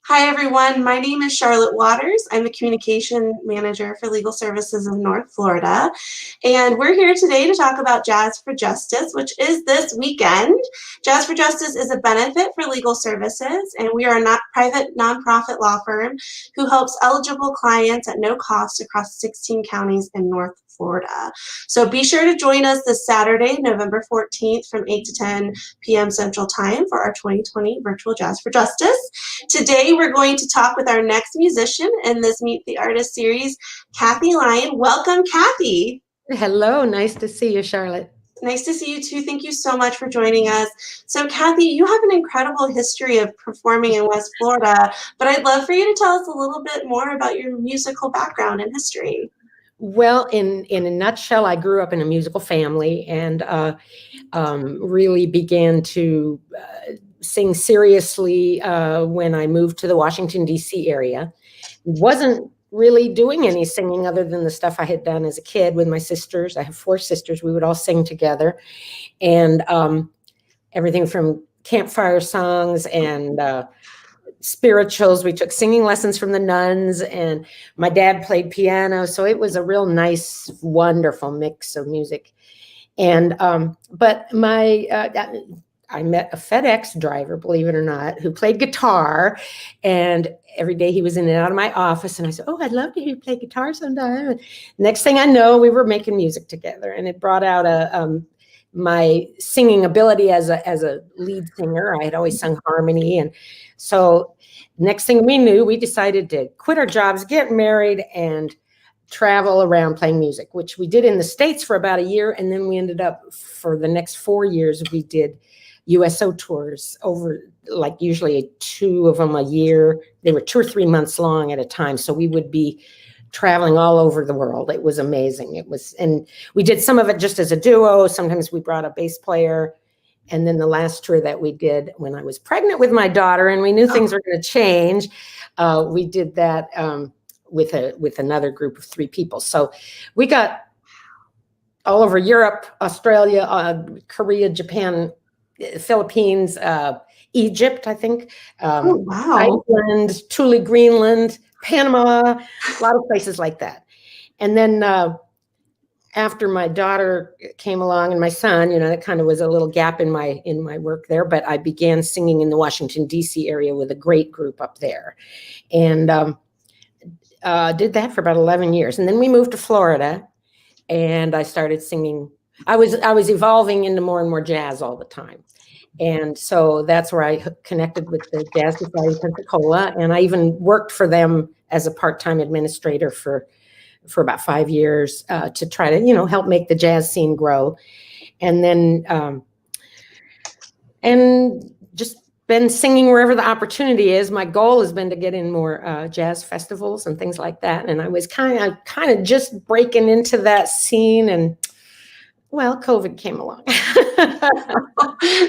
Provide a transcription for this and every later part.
Hi, everyone. My name is Charlotte Waters. I'm the Communication Manager for Legal Services of North Florida. And we're here today to talk about Jazz for Justice, which is this weekend. Jazz for Justice is a benefit for legal services, and we are a private nonprofit law firm who helps eligible clients at no cost across 16 counties in North Florida. So be sure to join us this Saturday, November 14th from 8 to 10 p.m. Central Time for our 2020 virtual Jazz for Justice. Today, we're going to talk with our next musician in this Meet the Artist series, Kathy Lyon. Welcome, Kathy. Hello, nice to see you, Charlotte. Nice to see you too. Thank you so much for joining us. So, Kathy, you have an incredible history of performing in West Florida, but I'd love for you to tell us a little bit more about your musical background and history. Well, in a nutshell, I grew up in a musical family and really began to sing seriously when I moved to the Washington, D.C. area. Wasn't really doing any singing other than the stuff I had done as a kid with my sisters. I have 4 sisters. We would all sing together. And everything from campfire songs and spirituals. We took singing lessons from the nuns, and my dad played piano. So it was a real nice, wonderful mix of music. And but I met a FedEx driver, believe it or not, who played guitar, and every day he was in and out of my office, and I said, "Oh, I'd love to hear you play guitar sometime." And next thing I know, we were making music together, and it brought out my singing ability as a lead singer. I had always sung harmony, and so next thing we knew, we decided to quit our jobs, get married, and travel around playing music, which we did in the States for about a year, and then we ended up for the next 4 years we did USO tours over, like, usually 2 of them a year. They were 2 or 3 months long at a time, so we would be traveling all over the world. It was amazing. And we did some of it just as a duo. Sometimes we brought a bass player. And then the last tour that we did when I was pregnant with my daughter and we knew things were going to change, we did that with another group of 3 people. So we got all over Europe, Australia, Korea, Japan, Philippines, Egypt, I think, Wow. Iceland, Thule, Greenland, Panama, a lot of places like that. And then after my daughter came along and my son, that kind of was a little gap in my work there, but I began singing in the Washington, D.C. area with a great group up there, and did that for about 11 years. And then we moved to Florida, and I started singing. I was evolving into more and more jazz all the time. And so that's where I connected with the Jazz Society of Pensacola. And I even worked for them as a part-time administrator for about 5 years to try to, help make the jazz scene grow. And then, and just been singing wherever the opportunity is. My goal has been to get in more jazz festivals and things like that. And I was kind of just breaking into that scene, and well, COVID came along.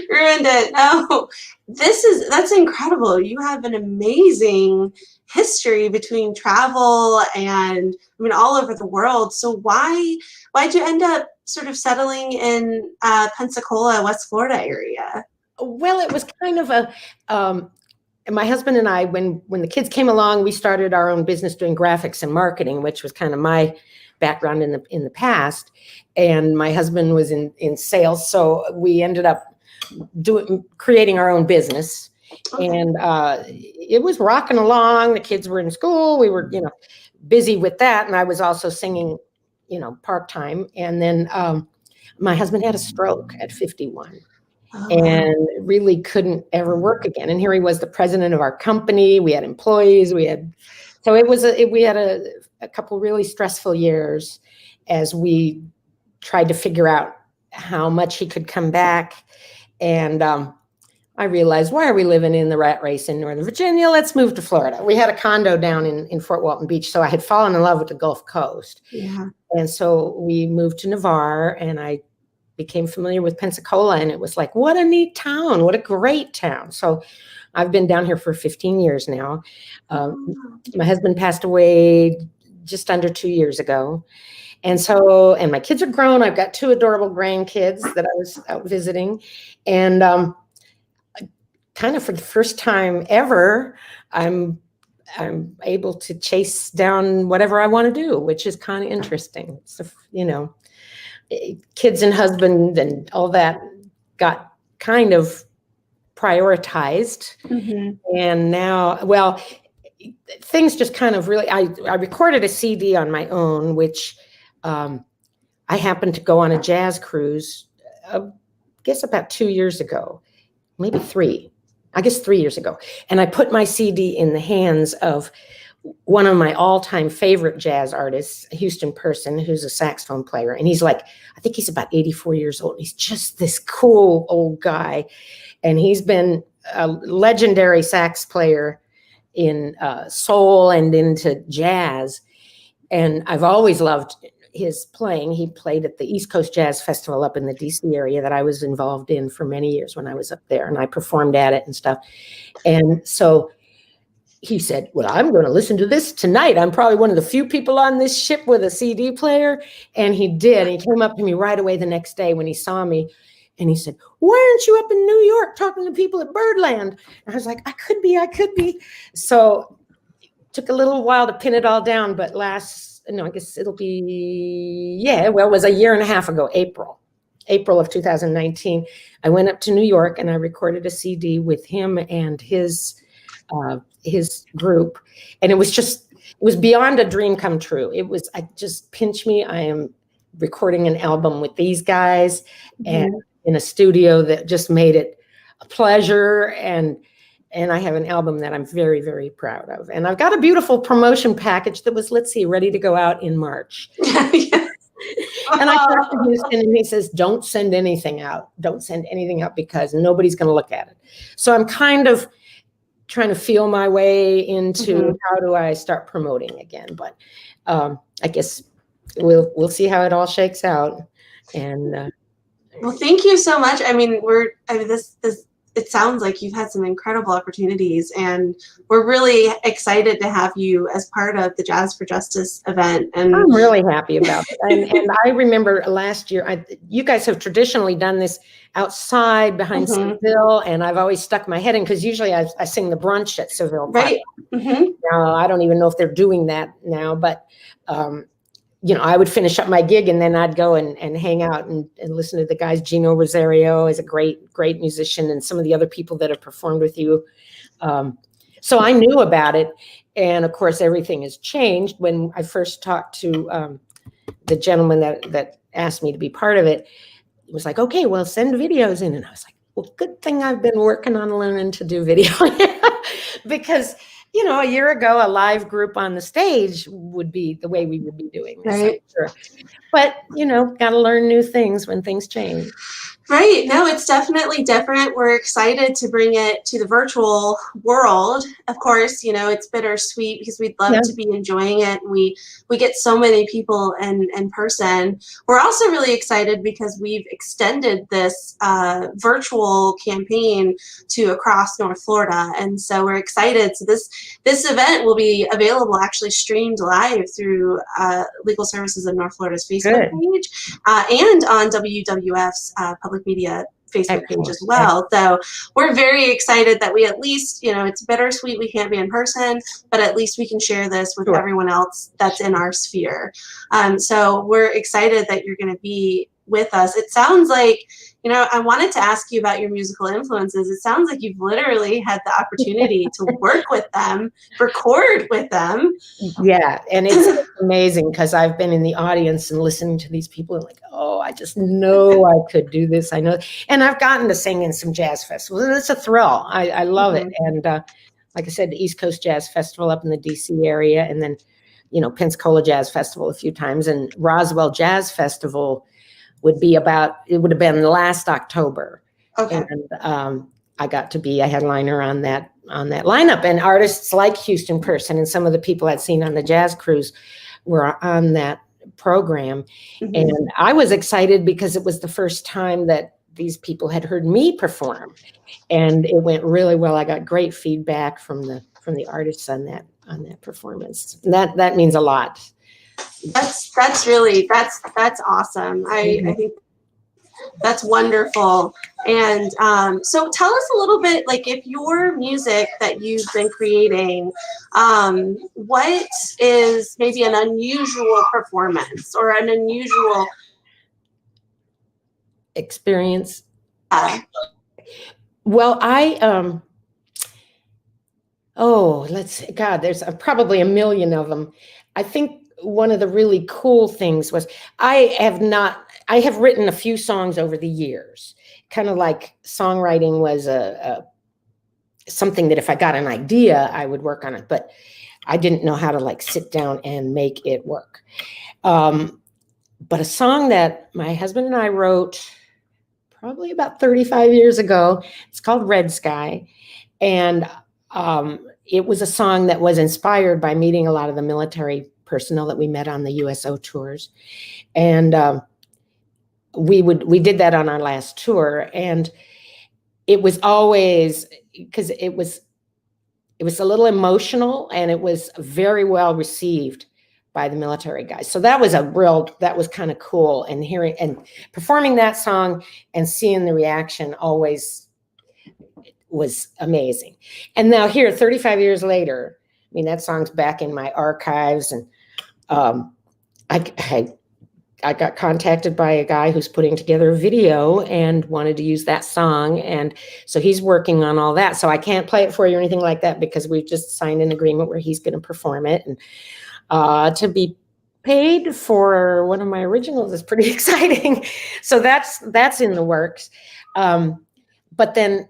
Ruined it. No, that's incredible. You have an amazing history between travel and all over the world. So why'd you end up sort of settling in Pensacola, West Florida area? Well, it was kind of my husband and I, when the kids came along, we started our own business doing graphics and marketing, which was kind of my background in the past. And my husband was in sales. So we ended up creating our own business. Okay. And it was rocking along. The kids were in school. We were, busy with that. And I was also singing, part-time. And then my husband had a stroke at 51. And really couldn't ever work again. And here he was, the president of our company. We had employees. We had a couple really stressful years as we tried to figure out how much he could come back. And I realized, why are we living in the rat race in Northern Virginia? Let's move to Florida. We had a condo down in Fort Walton Beach. So I had fallen in love with the Gulf Coast. Yeah. And so we moved to Navarre, and I became familiar with Pensacola, and it was like, what a neat town. What a great town. So I've been down here for 15 years now. My husband passed away just under 2 years ago. And my kids are grown. I've got 2 adorable grandkids that I was out visiting, and kind of for the first time ever, I'm able to chase down whatever I want to do, which is kind of interesting. So, kids and husband and all that got kind of prioritized. And now, well, things just kind of really, I recorded a CD on my own, which I happened to go on a jazz cruise, I guess about 2 years ago, maybe 3. I guess 3 years ago. And I put my CD in the hands of one of my all-time favorite jazz artists, a Houston person who's a saxophone player. And he's like, I think he's about 84 years old. He's just this cool old guy. And he's been a legendary sax player in soul and into jazz. And I've always loved his playing. He played at the East Coast Jazz Festival up in the DC area that I was involved in for many years when I was up there, and I performed at it and stuff. And so he said, well, I'm going to listen to this tonight. I'm probably one of the few people on this ship with a CD player. And he did. And he came up to me right away the next day when he saw me. And he said, why aren't you up in New York talking to people at Birdland? And I was like, I could be. So it took a little while to pin it all down, but I guess it'll be, it was a year and a half ago, April of 2019. I went up to New York and I recorded a CD with him and his group. And it was beyond a dream come true. I just pinch me. I am recording an album with these guys and in a studio that just made it a pleasure. And I have an album that I'm very, very proud of. And I've got a beautiful promotion package that was, ready to go out in March. And I talked to Houston and he says, don't send anything out. Don't send anything out because nobody's going to look at it. So I'm kind of trying to feel my way into how do I start promoting again. But I guess we'll see how it all shakes out. And well, thank you so much. I mean, it sounds like you've had some incredible opportunities, and we're really excited to have you as part of the Jazz for Justice event. And I'm really happy about it. And I remember last year, you guys have traditionally done this outside behind Seville, and I've always stuck my head in because usually I sing the brunch at Seville. Right. Now, I don't even know if they're doing that now, but I would finish up my gig and then I'd go and hang out and listen to the guys. Gino Rosario is a great, great musician, and some of the other people that have performed with you. So I knew about it. And of course, everything has changed. When I first talked to the gentleman that asked me to be part of it, he was like, okay, well, send videos in. And I was like, well, good thing I've been working on learning to do video. Because a year ago, a live group on the stage would be the way we would be doing this. Right. Sure. But, got to learn new things when things change. Right. No, it's definitely different. We're excited to bring it to the virtual world. Of course, it's bittersweet because we'd love to be enjoying it. And we get so many people in person. We're also really excited because we've extended this virtual campaign to across North Florida. And so we're excited. So this event will be available, actually streamed live through Legal Services of North Florida's Facebook page and on WWF's public media Facebook page as well. So we're very excited that we at least, it's bittersweet we can't be in person, but at least we can share this with everyone else that's in our sphere. So we're excited that you're going to be with us. It sounds like, I wanted to ask you about your musical influences. It sounds like you've literally had the opportunity to work with them, record with them. Yeah, and it's amazing because I've been in the audience and listening to these people and like, oh, I just know I could do this. I know. And I've gotten to sing in some jazz festivals, and it's a thrill. I love it. And like I said, the East Coast Jazz Festival up in the DC area, and then, Pensacola Jazz Festival a few times, and Roswell Jazz Festival it would have been last October. Okay. And I got to be a headliner on that lineup, and artists like Houston Person and some of the people I'd seen on the jazz cruise were on that program. And I was excited because it was the first time that these people had heard me perform, and it went really well. I got great feedback from the artists on that performance. And that means a lot. That's awesome. I think That's wonderful. And so tell us a little bit, like, if your music that you've been creating, what is maybe an unusual performance or an unusual experience? Well, let's see. God, there's probably a million of them. I think one of the really cool things was I have written a few songs over the years, kind of like songwriting was something that if I got an idea, I would work on it, but I didn't know how to like sit down and make it work. But a song that my husband and I wrote probably about 35 years ago, it's called Red Sky. And it was a song that was inspired by meeting a lot of the military personnel that we met on the USO tours. And we did that on our last tour. And it was always, because it was a little emotional and it was very well received by the military guys. So that was kind of cool. And hearing and performing that song and seeing the reaction always was amazing. And now here, 35 years later, I mean, that song's back in my archives. And I got contacted by a guy who's putting together a video and wanted to use that song. And so he's working on all that. So I can't play it for you or anything like that because we've just signed an agreement where he's going to perform it. And to be paid for one of my originals is pretty exciting. So that's in the works. But then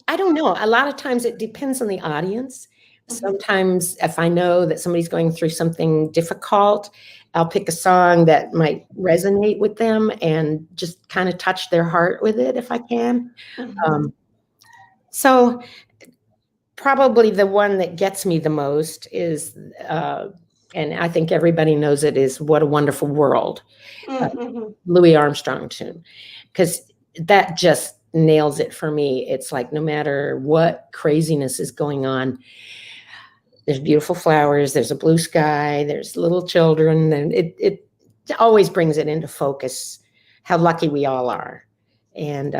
I don't know. A lot of times it depends on the audience. Sometimes if I know that somebody's going through something difficult, I'll pick a song that might resonate with them and just kind of touch their heart with it if I can. So probably the one that gets me the most is, and I think everybody knows it, is What a Wonderful World, Louis Armstrong tune, because that just nails it for me. It's like no matter what craziness is going on, there's beautiful flowers, there's a blue sky, there's little children, and it always brings it into focus how lucky we all are. And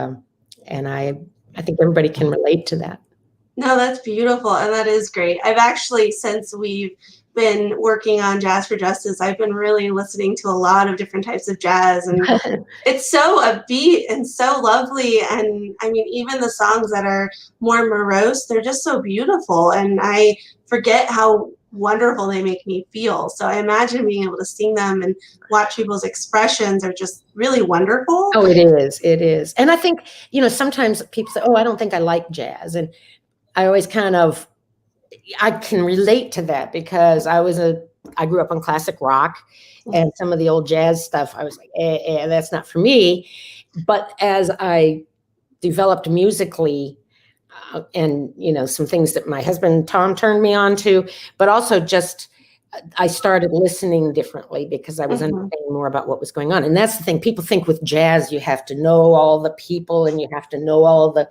I think everybody can relate to that. No, that's beautiful. And that is great. I've actually, since we've been working on Jazz for Justice, I've been really listening to a lot of different types of jazz, and it's so upbeat and so lovely. And I mean, even the songs that are more morose, they're just so beautiful. And I forget how wonderful they make me feel. So I imagine being able to sing them and watch people's expressions are just really wonderful. Oh, it is. It is. And I think, sometimes people say, oh, I don't think I like jazz. And I always I can relate to that because I grew up on classic rock, and some of the old jazz stuff, I was like, that's not for me. But as I developed musically, and some things that my husband Tom turned me on to, but also just I started listening differently because I was understanding more about what was going on. And that's the thing. People think with jazz you have to know all the people and you have to know all the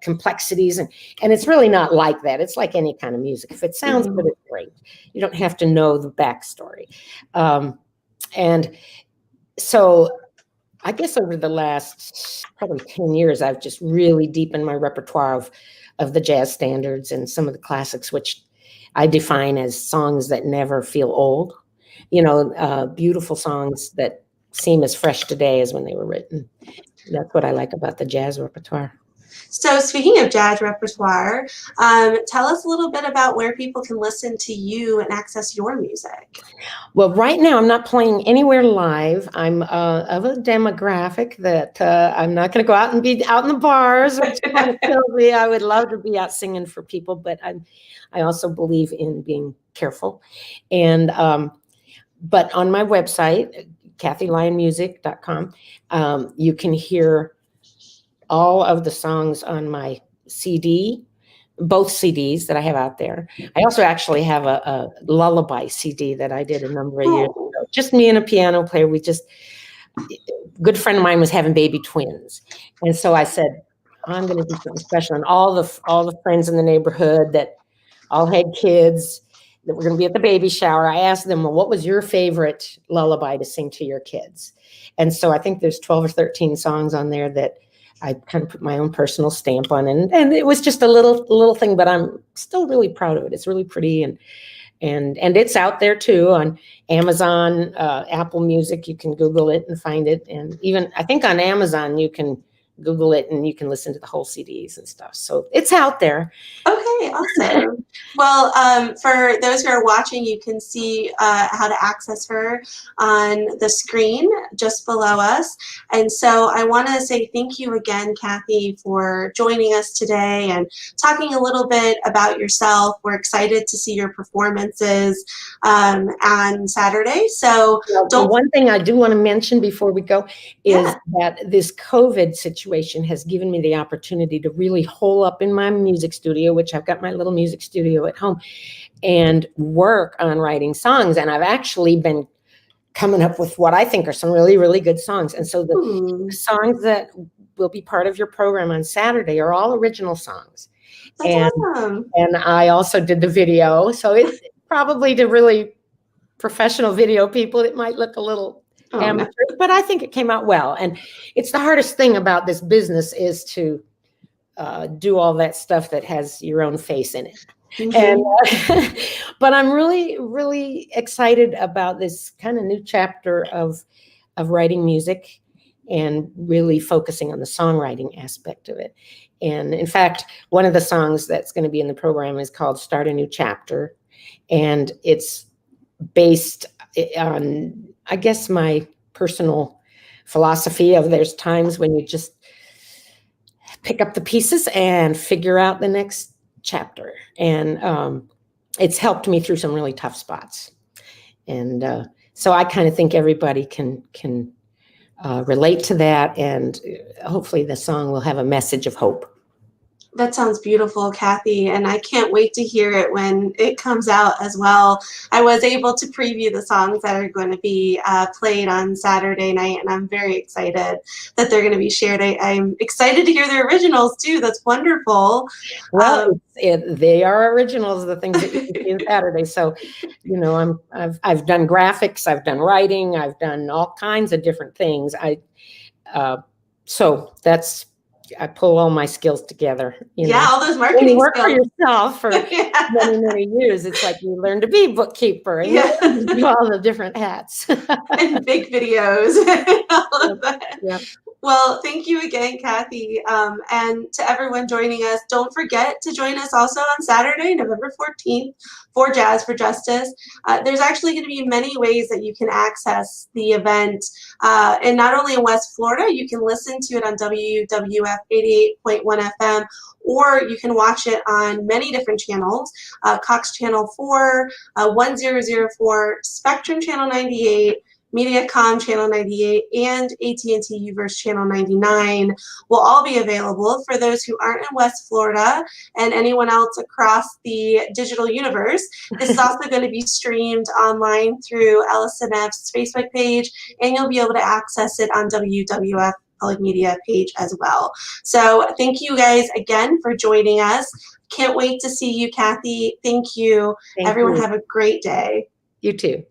complexities, and it's really not like that. It's like any kind of music. If it sounds good, it's great. You don't have to know the backstory. And so I guess over the last probably 10 years, I've just really deepened my repertoire of the jazz standards and some of the classics, which I define as songs that never feel old, beautiful songs that seem as fresh today as when they were written. That's what I like about the jazz repertoire. So speaking of jazz repertoire, tell us a little bit about where people can listen to you and access your music. Well, right now I'm not playing anywhere live. I'm of a demographic that I'm not going to go out and be out in the bars, which kind of kills me. I would love to be out singing for people, but I also believe in being careful. And but on my website, kathylyonmusic.com, you can hear all of the songs on my CD, both CDs that I have out there. I also actually have a lullaby CD that I did a number of years ago. Just me and a piano player. A good friend of mine was having baby twins. And so I said, I'm going to do something special. And all the friends in the neighborhood that all had kids, that were going to be at the baby shower, I asked them, well, what was your favorite lullaby to sing to your kids? And so I think there's 12 or 13 songs on there that I kind of put my own personal stamp on, and it was just a little thing, but I'm still really proud of it. It's really pretty, and it's out there too on Amazon, Apple Music. You can Google it and find it, and even I think on Amazon you can Google it and you can listen to the whole CDs and stuff. So it's out there. Okay, awesome. Well, for those who are watching, you can see how to access her on the screen just below us. And so I want to say thank you again, Kathy, for joining us today and talking a little bit about yourself. We're excited to see your performances on Saturday. So the one thing I do want to mention before we go is that this COVID situation has given me the opportunity to really hole up in my music studio, which I've got my little music studio at home, and work on writing songs. And I've actually been coming up with what I think are some really, really good songs. And so the songs that will be part of your program on Saturday are all original songs. That's awesome. And I also did the video. So it probably to really professional video people, it might look a little amateur, but I think it came out well. And it's the hardest thing about this business is to do all that stuff that has your own face in it. And but I'm really, really excited about this kind of new chapter of writing music and really focusing on the songwriting aspect of it. And in fact, one of the songs that's going to be in the program is called Start a New Chapter. And it's based on, I guess, my personal philosophy of there's times when you just pick up the pieces and figure out the next chapter. And it's helped me through some really tough spots. And so I kind of think everybody can relate to that. And hopefully the song will have a message of hope. That sounds beautiful, Kathy, and I can't wait to hear it when it comes out as well. I was able to preview the songs that are going to be played on Saturday night, and I'm very excited that they're going to be shared. I'm excited to hear the originals, too. That's wonderful. Well, they are originals, the things that you can see on Saturday. So, you know, I've done graphics, I've done writing, I've done all kinds of different things. So that's... I pull all my skills together. You know, all those marketing when you work skills. for yourself for many, many years, it's like you learn to be a bookkeeper and you do all the different hats. And big videos and all of that. Yeah. Well, thank you again, Kathy. And to everyone joining us, don't forget to join us also on Saturday, November 14th for Jazz for Justice. There's actually going to be many ways that you can access the event. And not only in West Florida, you can listen to it on WWF 88.1 FM, or you can watch it on many different channels. Cox Channel 4, 1004, Spectrum Channel 98, Mediacom Channel 98, and AT&T Uverse Channel 99 will all be available for those who aren't in West Florida and anyone else across the digital universe. This is also going to be streamed online through LSNF's Facebook page, and you'll be able to access it on WWF Public Media page as well. So thank you guys again for joining us. Can't wait to see you, Kathy. Thank you. Everyone have a great day. You too.